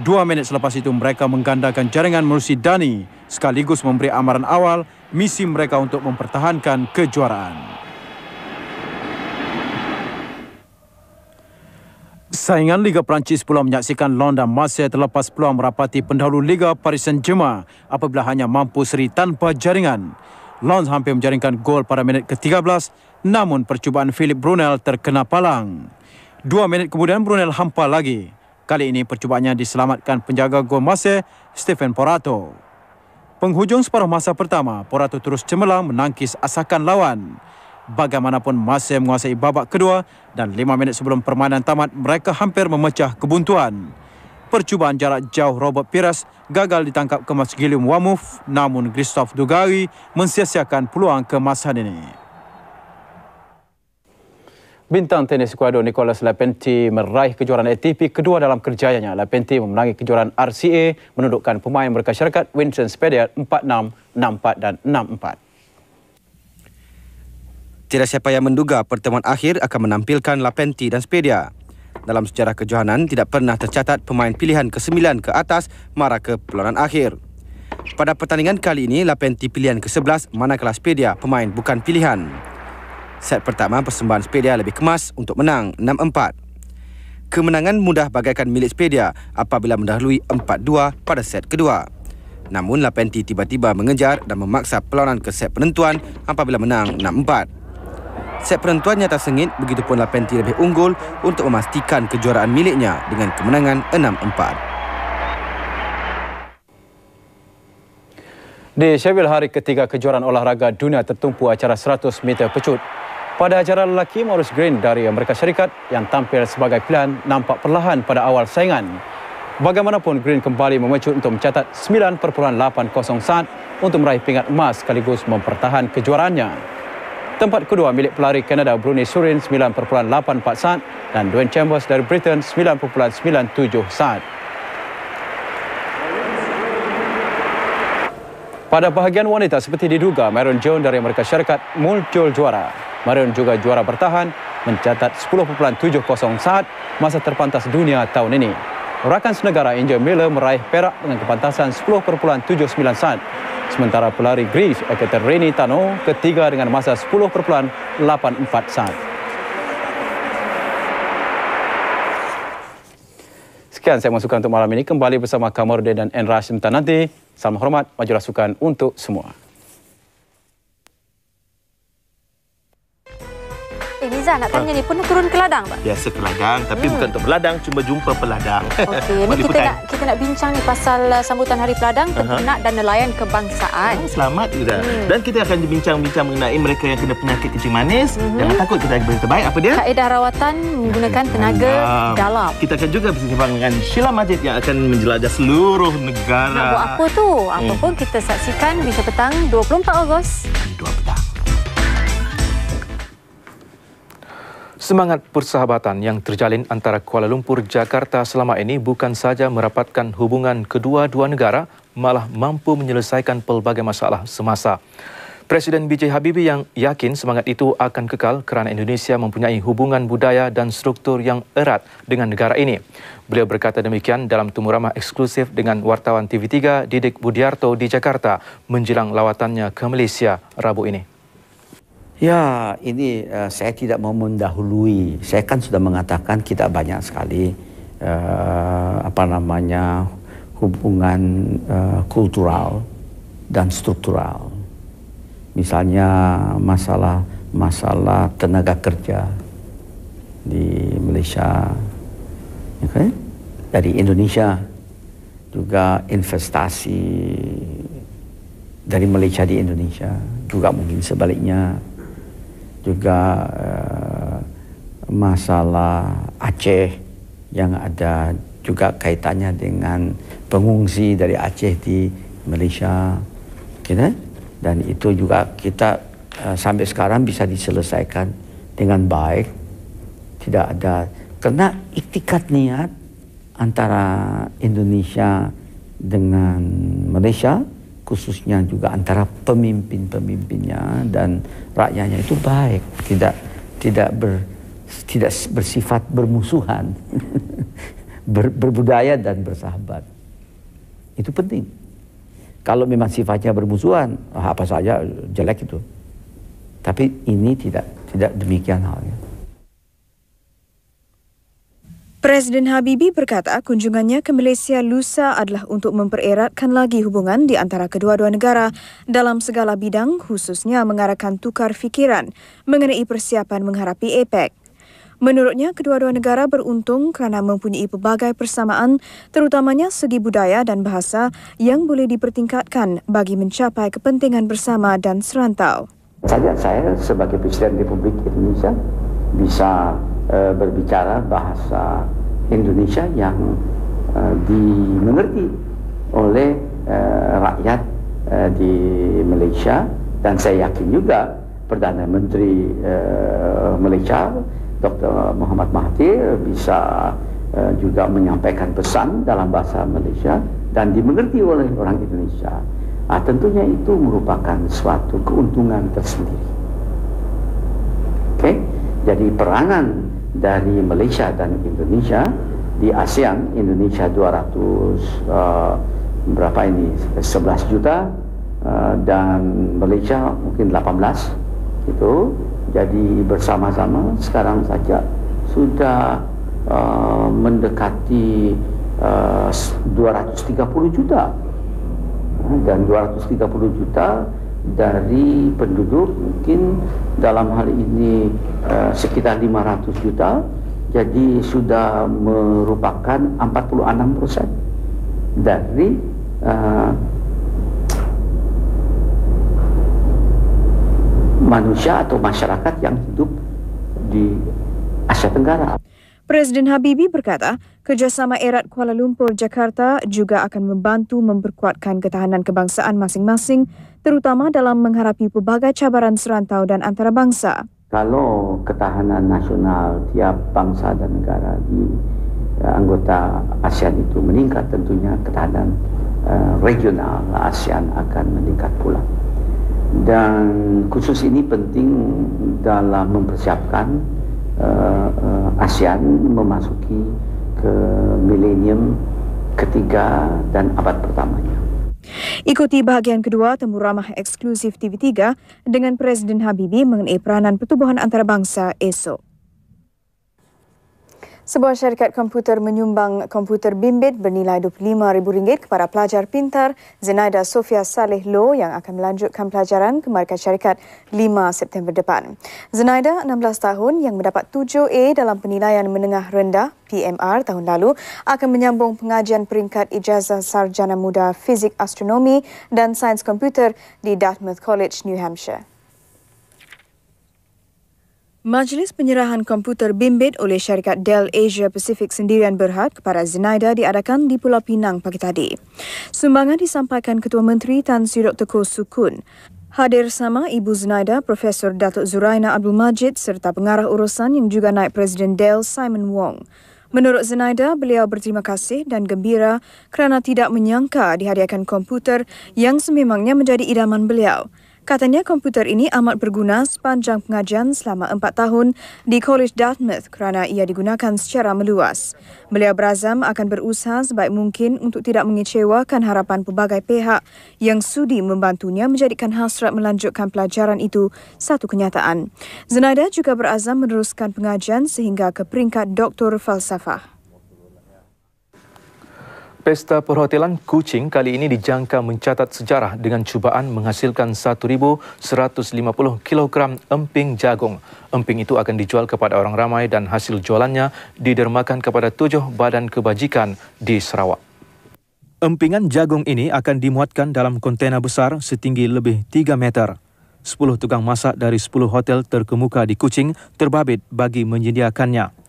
Speaker 18: 2 minit selepas itu mereka menggandakan jaringan melalui Dani sekaligus memberi amaran awal misi mereka untuk mempertahankan kejuaraan. Saingan Liga Perancis pula menyaksikan Lyon dan Marseille terlepas peluang merapati pendahulu Liga Paris Saint-Germain apabila hanya mampu seri tanpa jaringan. Lyon hampir menjaringkan gol pada minit ke-13 namun percubaan Philippe Brunel terkena palang. 2 minit kemudian Brunel hampa lagi. Kali ini percubaannya diselamatkan penjaga gol Marseille, Stephen Porato. Penghujung separuh masa pertama, Porato terus cemerlang menangkis asakan lawan. Bagaimanapun Marseille menguasai babak kedua dan 5 minit sebelum permainan tamat mereka hampir memecah kebuntuan. Percubaan jarak jauh Robert Pires gagal ditangkap kemas Guillaume Wamouf namun Christophe Dugarry mensia-siakan peluang kemasan ini. Bintang tenis Ecuador Nicolas Lapentti meraih kejuaraan ATP kedua dalam kerjayanya. Lapentti memenangi kejuaraan RCA menundukkan pemain Amerika Syarikat Winston Spediat 4-6, 6-4 dan 6-4.
Speaker 21: Tiada siapa yang menduga pertemuan akhir akan menampilkan Lapentti dan Spedia. Dalam sejarah kejohanan, tidak pernah tercatat pemain pilihan ke-9 ke atas mara ke perlawanan akhir. Pada pertandingan kali ini, Lapentti pilihan ke-11 manakala Spedia pemain bukan pilihan. Set pertama persembahan Spedia lebih kemas untuk menang 6-4. Kemenangan mudah bagaikan milik Spedia apabila mendahului 4-2 pada set kedua. Namun Lapentti tiba-tiba mengejar dan memaksa perlawanan ke set penentuan apabila menang 6-4. Set penentuan nyata sengit, begitupun Lapentti lebih unggul untuk memastikan kejuaraan miliknya dengan kemenangan 6-4.
Speaker 18: Di Sheffield, hari ketiga kejuaraan olahraga dunia tertumpu acara 100 meter pecut. Pada acara lelaki, Maurice Greene dari Amerika Syarikat yang tampil sebagai pilihan nampak perlahan pada awal saingan. Bagaimanapun, Greene kembali memecut untuk mencatat 9.80 saat untuk meraih pingat emas sekaligus mempertahan kejuaraannya. Tempat kedua milik pelari Kanada Bruni Surin 9.84 saat dan Dwayne Chambers dari Britain 9.97 saat. Pada bahagian wanita, seperti diduga, Marion Jones dari Amerika Syarikat muncul juara. Marion juga juara bertahan, mencatat 10.70 saat, masa terpantas dunia tahun ini. Rakan senegara Angel Miller meraih perak dengan kepantasan 10.79 saat. Sementara pelari Greece Ekaterini Tano ketiga dengan masa 10.84 saat. Sekian saya masukkan untuk malam ini. Kembali bersama Kamorde dan Enra sebentar nanti. Salam hormat, majulah sukan untuk semua.
Speaker 3: Miza, nak tanya ni, pernah turun ke ladang tak?
Speaker 4: Biasa ke ladang, tapi bukan untuk berladang, cuma jumpa peladang.
Speaker 3: Okey, ni kita nak bincang ni pasal sambutan Hari Peladang, Peternak dan Nelayan Kebangsaan.
Speaker 4: Selamat juga. Dan kita akan bincang-bincang mengenai mereka yang kena penyakit kencing manis. Jangan takut, kita akan berita baik. Apa dia?
Speaker 3: Kaedah rawatan menggunakan tenaga dalam.
Speaker 4: Kita akan juga bersama dengan Sheila Majid yang akan menjelajah seluruh negara.
Speaker 3: Nak buat apa tu? Apa pun kita saksikan Bincang Petang 24 Ogos.
Speaker 4: 2 petang.
Speaker 1: Semangat persahabatan yang terjalin antara Kuala Lumpur, Jakarta selama ini bukan saja merapatkan hubungan kedua-dua negara, malah mampu menyelesaikan pelbagai masalah semasa. Presiden B.J. Habibie yang yakin semangat itu akan kekal kerana Indonesia mempunyai hubungan budaya dan struktur yang erat dengan negara ini. Beliau berkata demikian dalam temu ramah eksklusif dengan wartawan TV3 Didik Budiarto di Jakarta menjelang lawatannya ke Malaysia Rabu ini.
Speaker 5: Ya, ini saya tidak mau mendahului. Saya kan sudah mengatakan kita banyak sekali hubungan kultural dan struktural. Misalnya masalah tenaga kerja di Malaysia, okay? Dari Indonesia, juga investasi dari Malaysia di Indonesia, juga mungkin sebaliknya. Juga masalah Aceh yang ada juga kaitannya dengan pengungsi dari Aceh di Malaysia, gitu? Dan itu juga kita sampai sekarang bisa diselesaikan dengan baik, tidak ada, karena iktikat niat antara Indonesia dengan Malaysia, khususnya juga antara pemimpin-pemimpinnya dan rakyatnya itu baik, tidak bersifat bermusuhan, berbudaya dan bersahabat. Itu penting. Kalau memang sifatnya bermusuhan, apa saja jelek itu. Tapi ini tidak demikian halnya.
Speaker 2: Presiden Habibie berkata kunjungannya ke Malaysia lusa adalah untuk mempereratkan lagi hubungan di antara kedua-dua negara dalam segala bidang, khususnya mengarahkan tukar fikiran mengenai persiapan menghadapi APEC. Menurutnya, kedua-dua negara beruntung kerana mempunyai pelbagai persamaan, terutamanya segi budaya dan bahasa yang boleh dipertingkatkan bagi mencapai kepentingan bersama dan serantau.
Speaker 5: Saya sebagai Presiden Republik Indonesia bisa berbicara bahasa Indonesia yang dimengerti oleh rakyat di Malaysia, dan saya yakin juga Perdana Menteri Malaysia Dr. Muhammad Mahathir bisa juga menyampaikan pesan dalam bahasa Malaysia dan dimengerti oleh orang Indonesia. Tentunya itu merupakan suatu keuntungan tersendiri. Jadi peranan dari Malaysia dan Indonesia di ASEAN, Indonesia 11 juta dan Malaysia mungkin 18 itu. Jadi bersama-sama sekarang saja sudah mendekati 230 juta. Dan 230 juta dari penduduk mungkin dalam hal ini sekitar 500 juta, jadi sudah merupakan 46% dari manusia atau masyarakat yang hidup di Asia Tenggara.
Speaker 2: Presiden Habibie berkata, kerjasama erat Kuala Lumpur, Jakarta juga akan membantu memperkuatkan ketahanan kebangsaan masing-masing, terutama dalam menghadapi pelbagai cabaran serantau dan antarabangsa.
Speaker 5: Kalau ketahanan nasional tiap bangsa dan negara di anggota ASEAN itu meningkat, tentunya ketahanan regional ASEAN akan meningkat pula. Dan khusus ini penting dalam mempersiapkan ASEAN memasuki ke milenium ketiga dan abad pertamanya.
Speaker 2: Ikuti bahagian kedua temu ramah eksklusif TV3 dengan Presiden Habibie mengenai peranan pertubuhan antarabangsa esok. Sebuah syarikat komputer menyumbang komputer bimbit bernilai RM25,000 kepada pelajar pintar Zenaida Sofia Saleh Loh yang akan melanjutkan pelajaran ke markas syarikat 5 September depan. Zenaida, 16 tahun, yang mendapat 7A dalam penilaian menengah rendah PMR tahun lalu, akan menyambung pengajian peringkat ijazah sarjana muda fizik astronomi dan sains komputer di Dartmouth College, New Hampshire. Majlis penyerahan komputer bimbit oleh syarikat Dell Asia Pacific Sendirian Berhad kepada Zenaida diadakan di Pulau Pinang pagi tadi. Sumbangan disampaikan Ketua Menteri Tan Sri Dr. Koh Sukun. Hadir sama Ibu Zenaida, Profesor Datuk Zuraina Abdul Majid serta pengarah urusan yang juga naib Presiden Dell, Simon Wong. Menurut Zenaida, beliau berterima kasih dan gembira kerana tidak menyangka dihadiahkan komputer yang sememangnya menjadi idaman beliau. Katanya komputer ini amat berguna sepanjang pengajian selama 4 tahun di College Dartmouth kerana ia digunakan secara meluas. Beliau berazam akan berusaha sebaik mungkin untuk tidak mengecewakan harapan pelbagai pihak yang sudi membantunya menjadikan hasrat melanjutkan pelajaran itu satu kenyataan. Zenaida juga berazam meneruskan pengajian sehingga ke peringkat Doktor Falsafah.
Speaker 1: Pesta Perhotelan Kuching kali ini dijangka mencatat sejarah dengan cubaan menghasilkan 1,150 kilogram emping jagung. Emping itu akan dijual kepada orang ramai dan hasil jualannya didermakan kepada 7 badan kebajikan di Sarawak. Empingan jagung ini akan dimuatkan dalam kontena besar setinggi lebih 3 meter. 10 tukang masak dari 10 hotel terkemuka di Kuching terbabit bagi menyediakannya.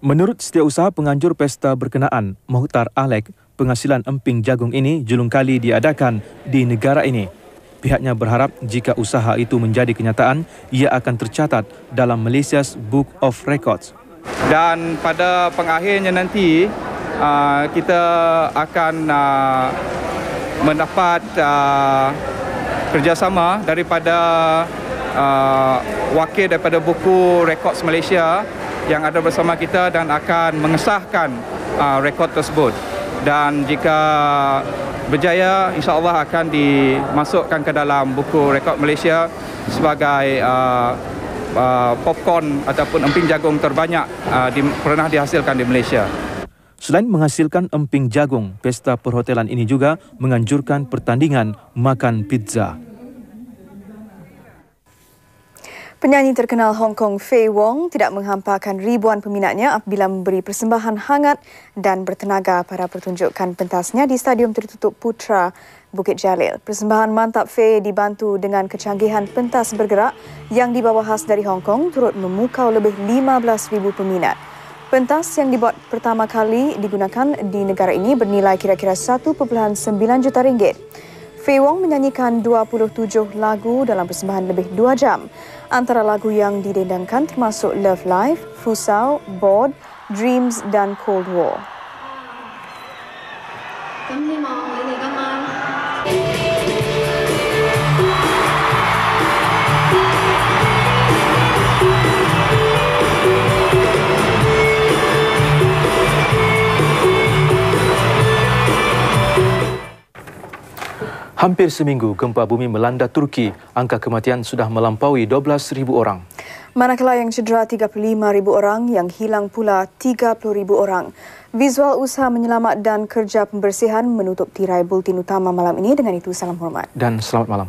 Speaker 1: Menurut setiausaha penganjur pesta berkenaan, Mukhtar Alek, penghasilan emping jagung ini julung kali diadakan di negara ini. Pihaknya berharap jika usaha itu menjadi kenyataan, ia akan tercatat dalam Malaysia's Book of Records.
Speaker 7: Dan pada pengakhirnya nanti, kita akan mendapat kerjasama daripada wakil daripada Buku Records Malaysia yang ada bersama kita dan akan mengesahkan rekod tersebut. Dan jika berjaya, insya-Allah akan dimasukkan ke dalam Buku Rekod Malaysia sebagai popcorn ataupun emping jagung terbanyak pernah dihasilkan di Malaysia.
Speaker 1: Selain menghasilkan emping jagung, pesta perhotelan ini juga menganjurkan pertandingan makan pizza.
Speaker 2: Penyanyi terkenal Hong Kong Faye Wong tidak menghampakan ribuan peminatnya apabila memberi persembahan hangat dan bertenaga pada pertunjukan pentasnya di Stadium Tertutup Putra, Bukit Jalil. Persembahan mantap Faye dibantu dengan kecanggihan pentas bergerak yang dibawa khas dari Hong Kong turut memukau lebih 15,000 peminat. Pentas yang dibuat pertama kali digunakan di negara ini bernilai kira-kira 1.9 juta ringgit. Faye Wong menyanyikan 27 lagu dalam persembahan lebih 2 jam. Antara lagu yang didendangkan termasuk Love Life, Fusau, Bored, Dreams dan Cold War.
Speaker 1: Hampir seminggu gempa bumi melanda Turki, angka kematian sudah melampaui 12,000 orang.
Speaker 2: Manakala yang cedera 35,000 orang, yang hilang pula 30,000 orang. Visual usaha menyelamat dan kerja pembersihan menutup tirai bulletin utama malam ini. Dengan itu, salam hormat.
Speaker 1: Dan selamat malam.